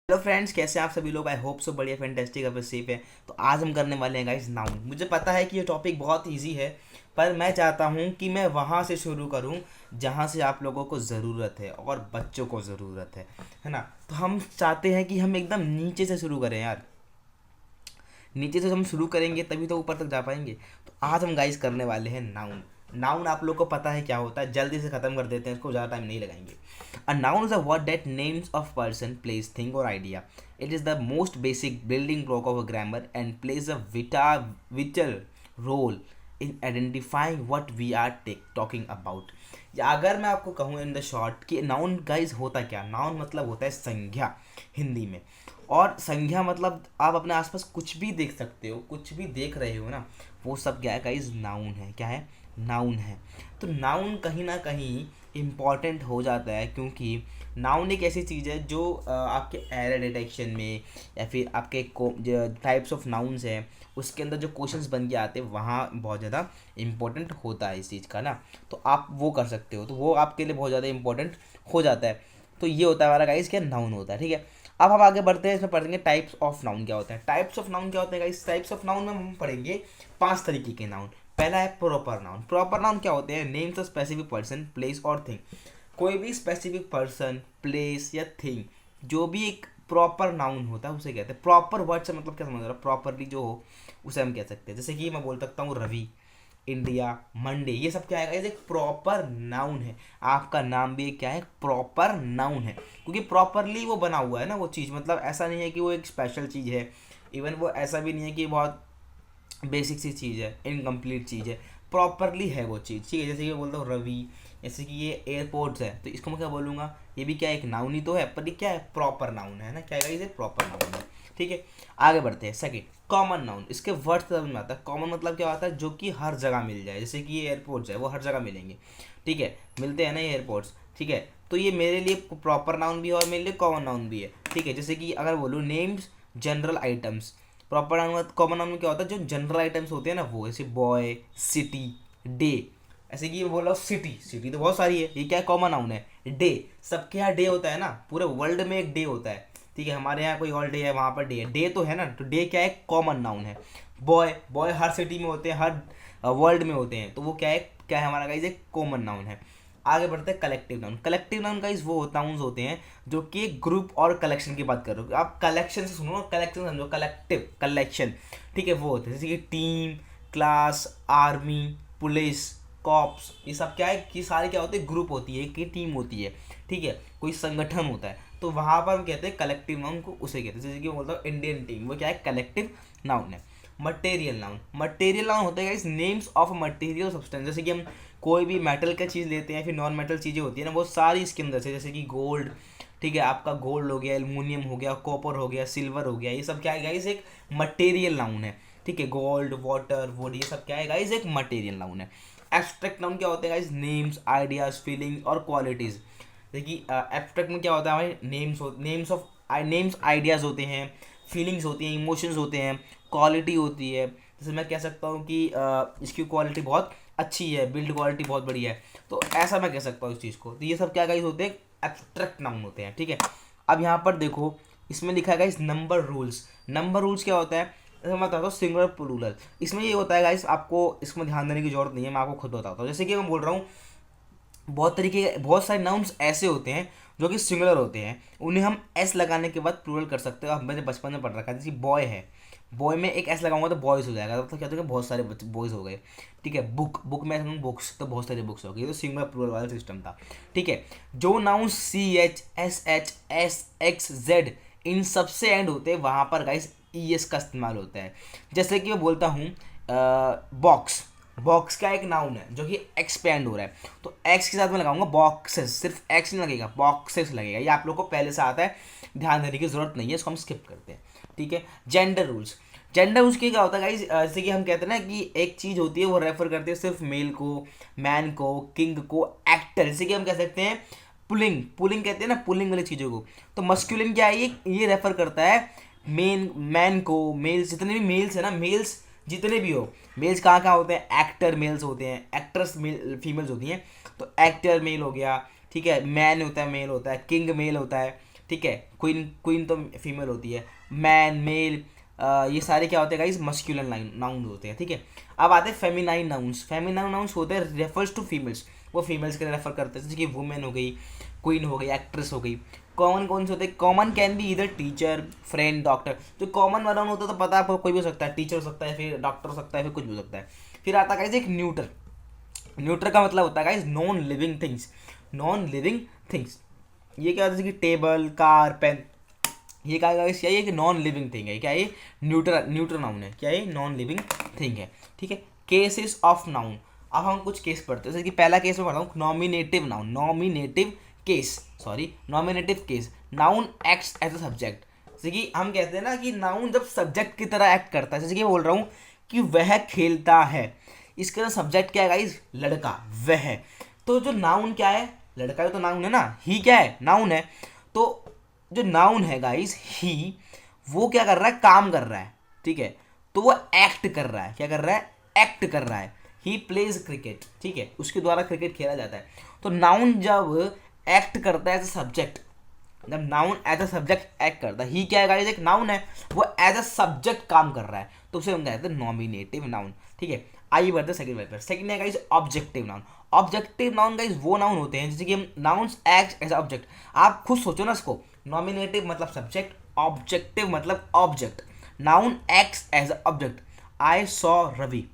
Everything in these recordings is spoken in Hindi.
हेलो फ्रेंड्स, कैसे हैं आप सभी लोग। आई होप सो बढ़िया, फैंटेस्टिक, अब सेफ है। तो आज हम करने वाले हैं गाइस नाउन। मुझे पता है कि ये टॉपिक बहुत इजी है, पर मैं चाहता हूँ कि मैं वहाँ से शुरू करूँ जहाँ से आप लोगों को ज़रूरत है और बच्चों को ज़रूरत है ना। तो हम चाहते हैं कि हम एकदम नीचे से शुरू करें यार। नीचे से हम शुरू करेंगे तभी तो ऊपर तक जा पाएंगे। तो आज हम गाइस करने वाले हैं नाउन। नाउन आप लोग को पता है क्या होता है, जल्दी से ख़त्म कर देते हैं, इसको ज़्यादा टाइम नहीं लगाएंगे। A noun is a word that names of person, place, thing और idea. It is the most basic building block of a grammar and plays a vital role in identifying what we are talking about. या अगर मैं आपको कहूँ इन द शॉर्ट कि नाउन गाइज होता क्या, नाउन मतलब होता है संज्ञा हिंदी में। और संज्ञा मतलब आप अपने आसपास कुछ भी देख सकते हो, कुछ भी देख रहे हो ना, वो सब क्या है गाइज, नाउन है। क्या है? नाउन है। तो नाउन कहीं ना कहीं इम्पॉर्टेंट हो जाता है, क्योंकि नाउन एक ऐसी चीज़ है जो आपके एरर डिटेक्शन में या फिर आपके जो टाइप्स ऑफ नाउन्स हैं उसके अंदर जो क्वेश्चंस बन के आते हैं वहाँ बहुत ज़्यादा इम्पोर्टेंट होता है इस चीज़ का ना। तो आप वो कर सकते हो, तो वो आपके लिए बहुत ज़्यादा इम्पोर्टेंट हो जाता है। तो ये होता है हमारा गाइस क्या, नाउन होता है। ठीक है, अब हम आगे बढ़ते हैं, इसमें पढ़ेंगे टाइप्स ऑफ नाउन क्या होते हैं। टाइप्स ऑफ नाउन क्या होते हैं गाइस? टाइप्स ऑफ नाउन में हम पढ़ेंगे 5 तरीके के नाउन। पहला है प्रॉपर नाउन। प्रॉपर नाउन क्या होते हैं? Names of specific person, place और थिंग। कोई भी स्पेसिफिक पर्सन, प्लेस या थिंग जो भी एक प्रॉपर नाउन होता है उसे कहते हैं। प्रॉपर वर्ड से मतलब क्या समझ रहा है? प्रॉपरली जो हो उसे हम कह सकते हैं। जैसे कि मैं बोल सकता हूँ रवि, इंडिया, मंडे, ये सब क्या है? एक प्रॉपर नाउन है। आपका नाम भी एक क्या है? प्रॉपर नाउन है, क्योंकि प्रॉपरली वो बना हुआ है ना वो चीज़। मतलब ऐसा नहीं है कि वो एक स्पेशल चीज़ है, इवन वो ऐसा भी नहीं है कि बहुत बेसिक सी चीज़ है, इनकम्प्लीट चीज़ है। प्रॉपरली है वो चीज़। ठीक है, जैसे कि मैं बोलता हूँ रवि, जैसे कि ये एयरपोर्ट्स है, तो इसको मैं क्या बोलूँगा? ये भी क्या एक नाउन ही तो है, पर ये क्या है? प्रॉपर नाउन है ना। क्या है? इसे प्रॉपर नाउन है। ठीक है, आगे बढ़ते हैं। Second, common noun. इसके वर्ड समझ में आता है। कॉमन मतलब क्या होता है? जो कि हर जगह मिल जाए। जैसे कि ये एयरपोर्ट्स है, वो हर जगह मिलेंगे। ठीक है, मिलते हैं ना ये एयरपोर्ट्स। ठीक है, तो ये मेरे लिए प्रॉपर नाउन भी है और मेरे लिए कॉमन नाउन भी है। ठीक है, जैसे कि अगर बोलूँ names general items. Proper noun common noun में क्या होता है? जो जनरल आइटम्स होते हैं ना, वो जैसे बॉय, सिटी, डे। ऐसे कि ये बोला सिटी, सिटी तो बहुत सारी है, ये क्या है? कॉमन नाउन है। डे, सबके यहाँ डे होता है ना, पूरे वर्ल्ड में एक डे होता है। ठीक है, हमारे यहाँ कोई और डे है, वहाँ पर डे है, डे तो है ना। तो डे क्या है? कॉमन नाउन है। बॉय, बॉय हर सिटी में होते हैं, हर वर्ल्ड में होते हैं, तो वो क्या है? क्या है हमारा गाइस? एक कॉमन नाउन है। आगे बढ़ते हैं collective noun. Collective noun guys वो नाउन्स होते हैं जो कि एक ग्रुप और कलेक्शन की बात कर रहे हो। आप कलेक्शन से सुनो, कलेक्शन समझो, कलेक्टिव, कलेक्शन। ठीक है, वो होते हैं जैसे कि team, class, army, police, cops. ये सब क्या है कि सारे क्या होते हैं? ग्रुप होती है, एक टीम होती है। ठीक है, कोई संगठन होता है, तो वहाँ पर हम कहते हैं कलेक्टिव नाउन को, उसे कहते हैं। जैसे कि बोलता हूँ इंडियन टीम, वो क्या है? कलेक्टिव नाउन है। Material noun. मटेरियल नाउन होता है guys names of material substance. जैसे कि हम कोई भी मेटल का चीज़ लेते हैं, फिर नॉन मेटल चीज़ें होती है ना, वो सारी इसके अंदर से। जैसे कि गोल्ड, ठीक है, आपका गोल्ड हो गया, एल्युमिनियम हो गया, कॉपर हो गया, सिल्वर हो गया, ये सब क्या है गाइस? एक मटेरियल नाउन है। ठीक है, गोल्ड, वाटर, वुड, ये सब क्या है गाइस? एक मटेरियल नाउन है। एब्स्ट्रैक्ट नाउन क्या होते हैं गाइस? नेम्स, आइडियाज, फीलिंग और क्वालिटीज। देखिए एब्स्ट्रैक्ट में क्या होता है? हमारे नेम्स आइडियाज होते हैं, फीलिंग्स होती हैं, इमोशंस होते हैं, क्वालिटी होती है। जैसे मैं कह सकता हूँ कि इसकी क्वालिटी बहुत अच्छी है, बिल्ड क्वालिटी बहुत बढ़िया है, तो ऐसा मैं कह सकता हूँ इस चीज़ को। तो ये सब क्या गाइस होते हैं? एब्स्ट्रैक्ट नाउन होते हैं। ठीक है, अब यहाँ पर देखो, इसमें लिखा है guys number rules. Number rules क्या होता है? जैसे मैं बताता हूँ सिंगुलर प्लूरल। इसमें ये होता है गाइस, आपको इसमें ध्यान देने की जरूरत नहीं है, मैं आपको खुद बताता हूँ। जैसे कि मैं बोल रहा हूँ, बहुत सारे नाउन्स ऐसे होते हैं जो कि सिंगुलर होते हैं, उन्हें हम एस लगाने के बाद प्लूरल कर सकते हो। अब मैंने बचपन में पढ़ रखा है, जैसे बॉय है, बॉय में एक एस लगाऊंगा तो बॉयज़ हो जाएगा, तो क्या होता है? बहुत सारे बॉयज़ हो गए। ठीक है, बुक, बुक में समझ बुक्स, तो बहुत सारे बुक्स हो गए, ये तो सिंगुलर प्लूरल वाला सिस्टम था। ठीक है, जो noun C H, S H, S, X, Z, इन सबसे एंड होते हैं, वहाँ पर गाइस ई एस का इस्तेमाल होता है। जैसे कि मैं बोलता हूँ बॉक्स, बॉक्स का एक नाउन है जो कि एक्सपेंड हो रहा है, तो एक्स के साथ मैं लगाऊंगा बॉक्सेस, सिर्फ एक्स नहीं लगेगा, बॉक्सेस लगेगा। ये आप लोग को पहले से आता है, ध्यान देने की जरूरत नहीं है, इसको हम स्किप करते हैं। ठीक है, जेंडर रूल्स। जेंडर रूल्स की क्या होता है गाइस? जैसे कि हम कहते हैं ना कि एक चीज़ होती है वो रेफर करती है सिर्फ मेल को, मैन को, किंग को, एक्टर। जैसे कि हम कह सकते हैं पुलिंग, पुलिंग कहते हैं ना, पुलिंग वाली चीज़ों को। तो मस्कुलिन क्या है? ये रेफर करता है मैन को, मेल्स, जितने भी मेल्स है ना, मेल्स जितने भी हो। मेल्स कहाँ कहाँ होते हैं? एक्टर मेल्स होते हैं, एक्ट्रेस मेल फीमेल्स होती हैं। तो एक्टर मेल हो गया, ठीक है, मैन होता है, मेल होता है, किंग मेल होता है, ठीक है। क्वीन क्वीन तो फीमेल होती है, मैन मेल ये सारे क्या होते हैं गाइस, मस्कुलिन नाउन होते हैं, ठीक है। अब आते हैं फेमिनाइन नाउन्स। फेमिनाइन नाउन्स होते हैं रेफर्स टू फीमेल्स, वो फीमेल्स के लिए रेफर करते हैं, जैसे कि वुमेन हो गई, क्वीन हो गई, एक्ट्रेस हो गई। कॉमन कौन से होते हैं, कॉमन कैन बी इधर टीचर, फ्रेंड, डॉक्टर। जो कॉमन वाला होता है तो पता है आपको, कोई भी हो सकता है, टीचर हो सकता है, फिर डॉक्टर हो सकता है, फिर कुछ भी हो सकता है। फिर आता है गाइस एक न्यूटर। न्यूटर का मतलब होता है guys non living things, non living things. ये क्या होता है, जैसे कि टेबल, कार, पेन, ये क्या है, क्या है कि नॉन लिविंग थिंग है, क्या ये न्यूटर नाउन है, क्या ये नॉन लिविंग थिंग है, ठीक है। केसेस ऑफ नाउन, अब हम कुछ केस पढ़ते हैं, जैसे कि पहला केस में पढ़ता हूँ nominative noun, nominative case. Noun acts as a subject, जैसे कि हम कहते हैं ना कि नाउन जब सब्जेक्ट की तरह एक्ट करता है, जैसे कि मैं बोल रहा हूँ कि वह खेलता है, इसका सब्जेक्ट क्या है गाइस, लड़का, वह। तो जो नाउन क्या है, लड़का भी तो नाउन है ना, ही क्या है, नाउन है। तो जो नाउन है गाइस ही, वो क्या कर रहा है, काम कर रहा है, ठीक है। तो वो एक्ट कर रहा है, क्या कर रहा है, एक्ट कर रहा है। ही प्लेज क्रिकेट, ठीक है, उसके द्वारा क्रिकेट खेला जाता है। तो नाउन जब एक्ट करता है एज अ सब्जेक्ट, जब noun as a subject act करता है, ही क्या है गाइस, एक नाउन है, वो एज अ सब्जेक्ट काम कर रहा है, तो उसे हम कहते हैं नॉमिनेटिव नाउन, ठीक है। आइए बढ़ते हैं सेकंड पर। सेकंड है guys objective noun. Objective noun guys वो नाउन होते हैं जैसे कि हम नाउन्स एक्ट एज ऑब्जेक्ट। आप खुद सोचो ना इसको, नॉमिनेटिव मतलब सब्जेक्ट, ऑब्जेक्टिव मतलब object. Noun acts as object. I saw Ravi,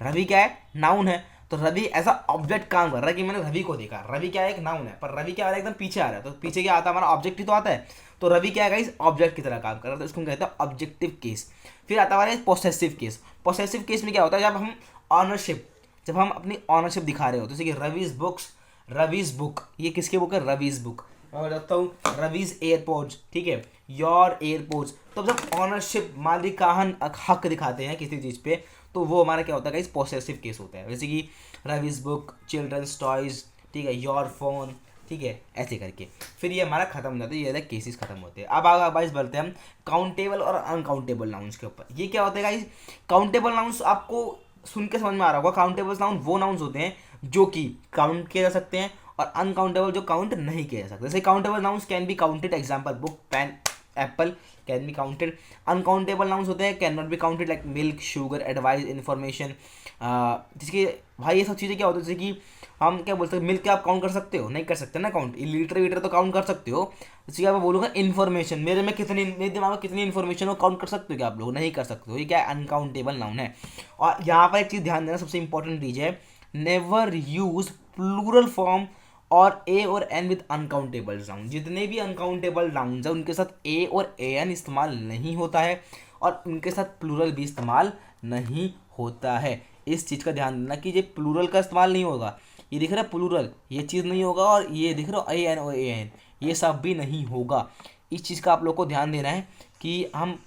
Ravi क्या है, नाउन है, तो रवि ऐसा ऑब्जेक्ट काम कर रहा है कि मैंने रवि को देखा। रवि क्या है, एक नाउन है, पर रवि क्या आ रहा है, एकदम पीछे आ रहा है, तो पीछे क्या आता है, हमारा ऑब्जेक्ट ही तो आता है। तो रवि क्या है इस ऑब्जेक्ट की तरह काम कर रहा है, तो इसको हम कहते हैं ऑब्जेक्टिव केस। फिर आता है पोसेसिव केस। पोसेसिव केस में क्या होता है, जब हम ऑनरशिप, जब हम अपनी ऑनरशिप दिखा रहे हो, जैसे कि रवीज बुक्स, रवीज बुक, ये किसकी बुक है, रवीज बुक। मैं बताता हूँ रवीज एयरपोर्ट्स, ठीक है, योर एयरपोर्ट्स। तो जब ऑनरशिप, मालिकाहन हक दिखाते हैं किसी चीज़ पे, तो वो हमारा क्या होता है, इस पॉसेसिव केस होता है, जैसे कि रवीज बुक, चिल्ड्रंस टॉयज, ठीक है, योर फोन, ठीक है, ऐसे करके। फिर ये हमारा खत्म हो जाता है, ये केसेस खत्म होते हैं। अब आगे बाइस बढ़ते हैं हम काउंटेबल और अनकाउंटेबल नाउन्स के ऊपर। ये क्या होता है गाइस, काउंटेबल नाउन्स आपको सुन के समझ में आ रहा होगा। काउंटेबल नाउन वो नाउन्स होते हैं जो कि काउंट किए जा सकते हैं, और अनकाउंटेबल जो काउंट नहीं किए जा सकते। जैसे countable nouns can be counted, example book, pen, apple can be counted. Uncountable nouns होते हैं can not be counted, like milk, sugar, advice, information. जिसके भाई ये सब चीज़ें क्या होती है, जैसे कि हम क्या बोलते हैं, मिल्क क्या आप काउंट कर सकते हो, नहीं कर सकते ना काउंट। लीटर वीटर तो काउंट कर सकते हो। जैसे कि मैं बोलूँगा इन्फॉर्मेशन, मेरे दिमाग में कितनी इन्फॉर्मेशन हो, काउंट कर सकते हो क्या आप लोग, नहीं कर सकते हो। ये क्या है, अनकाउंटेबल नाउन है। और यहाँ पर एक चीज़ ध्यान देना, सबसे इंपॉर्टेंट चीज़ है, नेवर यूज प्लूरल फॉर्म और ए और एन विद अनकाउंटेबल नाउन। जितने भी अनकाउंटेबल नाउन्स हैं उनके साथ ए और ए एन इस्तेमाल नहीं होता है, और उनके साथ प्लूरल भी इस्तेमाल नहीं होता है। इस चीज़ का ध्यान देना कि ये प्लूरल का इस्तेमाल नहीं होगा, ये दिख रहा है प्लूरल, ये चीज़ नहीं होगा, और ये दिख रहा है ए एन और ए एन, ये सब भी नहीं होगा। इस चीज़ का आप लोग को ध्यान देना है कि हम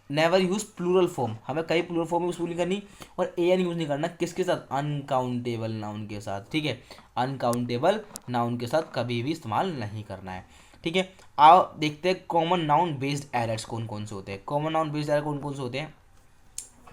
नेवर यूज़ प्लूरल फॉर्म, हमें कई प्लूरल फॉर्म यूज़ नहीं करनी, और ए एन यूज़ नहीं करना, किसके साथ, अनकाउंटेबल नाउन के साथ, ठीक है। अनकाउंटेबल नाउन के साथ कभी भी इस्तेमाल नहीं करना है, ठीक है। आओ देखते हैं कॉमन नाउन बेस्ड एरर्स कौन कौन से होते हैं। कॉमन नाउन बेस्ड एरर कौन कौन से होते हैं।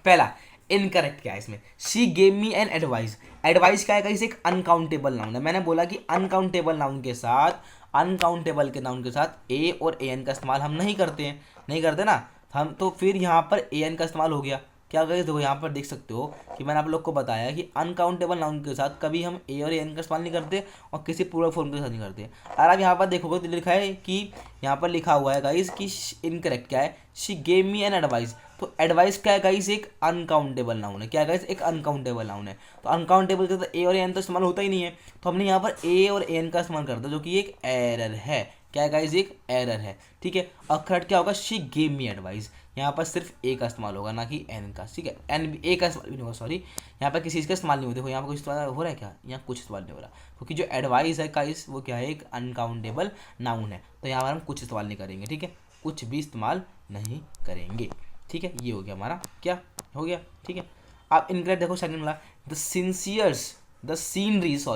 पहला इनकरेक्ट क्या है इसमें, she gave me an advice. Advice क्या है, एक अनकाउंटेबल नाउन है। मैंने बोला कि अनकाउंटेबल नाउन के साथ, अनकाउंटेबल के नाउन के साथ ए और ए एन का इस्तेमाल हम नहीं करते हैं, नहीं करते ना हम, तो फिर यहाँ पर ए एन का इस्तेमाल हो गया। क्या करें, देखो यहाँ पर देख सकते हो कि मैंने आप लोग को बताया कि अनकाउंटेबल नाउन के साथ कभी हम ए और एन का इस्तेमाल नहीं करते, और किसी प्लूरल फॉर्म के साथ नहीं करते। और आप यहाँ पर देखोगे तो लिखा है कि यहाँ पर लिखा हुआ है गाइस कि इनकरेक्ट क्या है, she gave me an advice. तो एडवाइस क्या है गाइस, एक अनकाउंटेबल नाउन है। क्या गाइस, एक अनकाउंटेबल नाउन है। तो अनकाउंटेबल के साथ ए और एन तो इस्तेमाल होता ही नहीं है, तो हमने यहाँ पर ए और एन का इस्तेमाल करता है, जो कि एक एरर है। क्या है गाइस, एक एरर है, ठीक है। और थर्ड क्या होगा, शी गेव मी एडवाइस, यहाँ पर सिर्फ ए का इस्तेमाल होगा, ना कि एन का, ठीक है। एन ए का इस्तेमाल भी नहीं होगा, सॉरी, यहाँ पर किसी चीज़ का इस्तेमाल नहीं होता। देखो यहाँ पर कुछ इस्तेमाल हो रहा है क्या, यहाँ कुछ इस्तेमाल नहीं हो रहा, क्योंकि जो एडवाइस है गाइस वो क्या है, एक अनकाउंटेबल नाउन है। तो यहाँ पर हम कुछ इस्तेमाल नहीं करेंगे, ठीक है, कुछ भी इस्तेमाल नहीं करेंगे, ठीक है। ये हो गया हमारा, क्या हो गया, ठीक है। आप इनकरेक्ट देखो, सेकंड मिला, the sceneries, the sceneries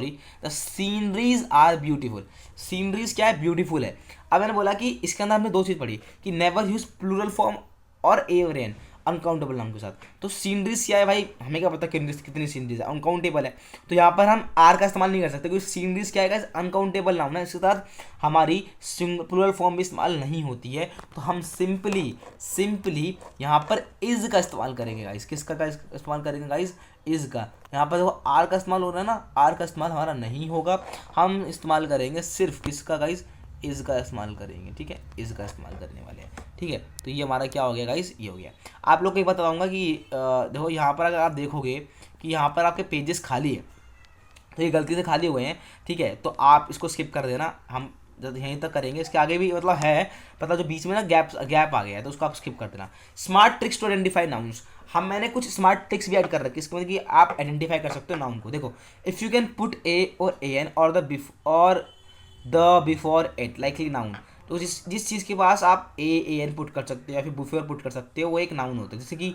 are beautiful. Sceneries क्या है, ब्यूटीफुल है। अब मैंने बोला कि इसके अंदर हमने दो चीज़ पढ़ी कि नेवर यूज प्लूरल फॉर्म और ए और एन। अनकाउंटेबल नाउन के साथ। तो सीनरीज क्या है भाई, हमें क्या पता कितनी सीनरीज है, अनकाउंटेबल है, तो यहाँ पर हम आर का इस्तेमाल नहीं कर सकते क्योंकि सीनरीज क्या है, अनकाउंटेबल नाउन है, इसके साथ हमारी प्लूरल फॉर्म भी इस्तेमाल नहीं होती है। तो हम सिंपली यहाँ पर इज का इस्तेमाल करेंगे गाइस। किसका का इस्तेमाल करेंगे गाइस, इज का। यहाँ पर देखो आर का इस्तेमाल हो रहा है ना, आर का इस्तेमाल हमारा नहीं होगा, हम इस्तेमाल करेंगे सिर्फ किसका गाइस, इज का इस्तेमाल करेंगे, ठीक है, इज का इस्तेमाल करने वाले हैं, ठीक है। तो ये हमारा क्या हो गया गाइस, ये हो गया। आप लोग को एक बात बताऊंगा कि देखो यहाँ पर अगर आप देखोगे कि यहाँ पर आपके पेजेस खाली है, तो ये गलती से खाली हुए हैं, ठीक है, तो आप इसको स्किप कर देना, हम जब यहीं तक करेंगे, इसके आगे भी मतलब है पता, जो बीच में ना गैप आ गया है तो उसको आप स्किप कर देना। Smart tricks to identify nouns, मैंने कुछ स्मार्ट ट्रिक्स भी ऐड कर रखी है, इसके मतलब कि आप आइडेंटिफाई कर सकते हो नाउन को। देखो, इफ़ यू कैन पुट ए और ए एन और the before it likely noun, तो जिस चीज़ के पास आप ए एन पुट कर सकते हो या फिर बिफोर पुट कर सकते हो वो एक नाउन होता है। जैसे कि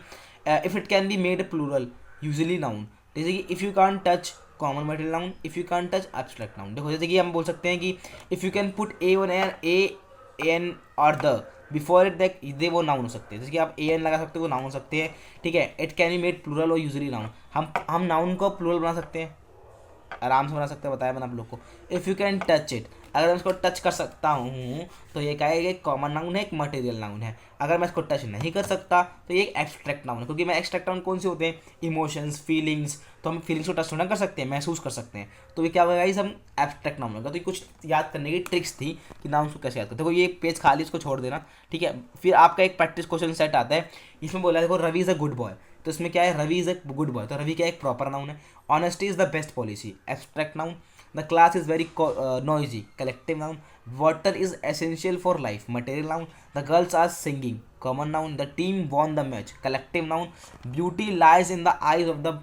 if it can be made plural usually noun, जैसे कि if you can touch common material noun, if you can touch abstract noun. देखो जैसे कि हम बोल सकते हैं कि if you can put a an और the before it, that they वो नाउन हो सकते हैं। जैसे कि आप ए एन लगा सकते हो वो नाउन हो सकते हैं, ठीक है। It can be made plural और यूजुअली नाउन, हम नाउन को प्लूरल बना सकते हैं, आराम से बना सकते हैं, बताया मैंने आप लोग को। If you can touch it, अगर मैं इसको टच कर सकता हूँ तो ये क्या है, एक कॉमन नाउन है, एक मटेरियल नाउन है। अगर मैं इसको टच नहीं कर सकता तो ये एक एब्स्ट्रैक्ट नाउन है, क्योंकि मैं एब्स्ट्रैक्ट नाउन कौन से होते हैं, इमोशंस, फीलिंग्स, तो हम फीलिंग्स को टच थोड़ा कर सकते हैं, महसूस कर सकते हैं, तो ये क्या होगा गाइस, हम एब्स्ट्रैक्ट नाउन होगा। तो ये कुछ याद करने की ट्रिक्स थी कि नाउन को कैसे याद करते। देखो ये पेज खाली, इसको छोड़ देना, ठीक है। फिर आपका एक प्रैक्टिस क्वेश्चन सेट आता है, इसमें बोला देखो Ravi is a good boy, तो इसमें क्या है, Ravi is a good boy, तो रवि क्या एक प्रॉपर नाउन है। Honesty is the best policy, abstract noun. The class is very noisy, collective noun. Water is essential for life, material noun. The girls are singing, common noun. The team won the match, collective noun. Beauty lies in the eyes of the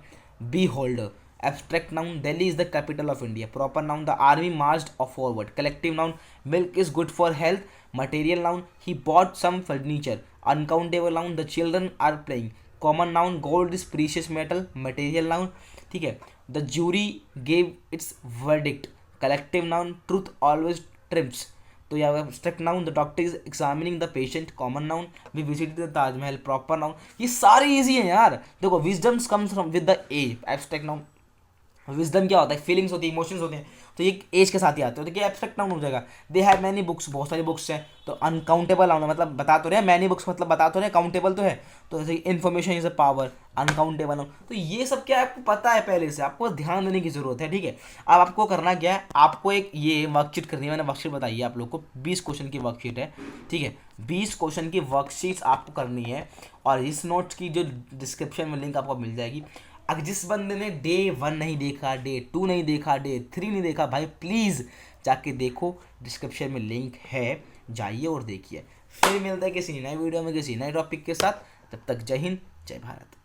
beholder, abstract noun. Delhi is the capital of India, proper noun. The army marched forward, collective noun. Milk is good for health, material noun. He bought some furniture, uncountable noun. The children are playing, common noun. Gold is precious metal, material noun, ठीक है। The jury gave its verdict, collective noun. Truth always trims, तो यह abstract noun. The doctor is examining the patient, common noun. We visit the Taj Mahal, proper noun. ये सारे इजी हैं यार। देखो wisdoms comes from with the age, abstract noun. Wisdom क्या होता है, फीलिंग्स होती है, इमोशंस होते हैं, तो ये एज के साथ ही आते हो, तो क्या एब्स्ट्रैक्ट नाउन हो जाएगा। दे हैव मैनी बुक्स, बहुत सारी बुक्स हैं, तो अनकाउंटेबल नाउन, मतलब बता तो रहे हैं, मैनी बुक्स मतलब बता तो रहे हैं, काउंटेबल तो है, तो जैसे information is a power, uncountable noun. तो ये सब क्या आपको पता है पहले से, आपको ध्यान देने की जरूरत है, ठीक है। अब आपको करना क्या है, आपको एक ये वर्कशीट करनी है, मैंने वर्कशीट बताई है आप लोग को, 20 क्वेश्चन की वर्कशीट है, ठीक है। 20 क्वेश्चन की वर्कशीट्स आपको करनी है, और इस नोट्स की जो डिस्क्रिप्शन में लिंक आपको मिल जाएगी। अगर जिस बंदे ने डे 1 नहीं देखा, डे 2 नहीं देखा, डे 3 नहीं देखा, भाई प्लीज़ जाके देखो, डिस्क्रिप्शन में लिंक है, जाइए और देखिए। फिर मिलता है किसी नए वीडियो में किसी नए टॉपिक के साथ, तब तक जय हिंद, जय भारत।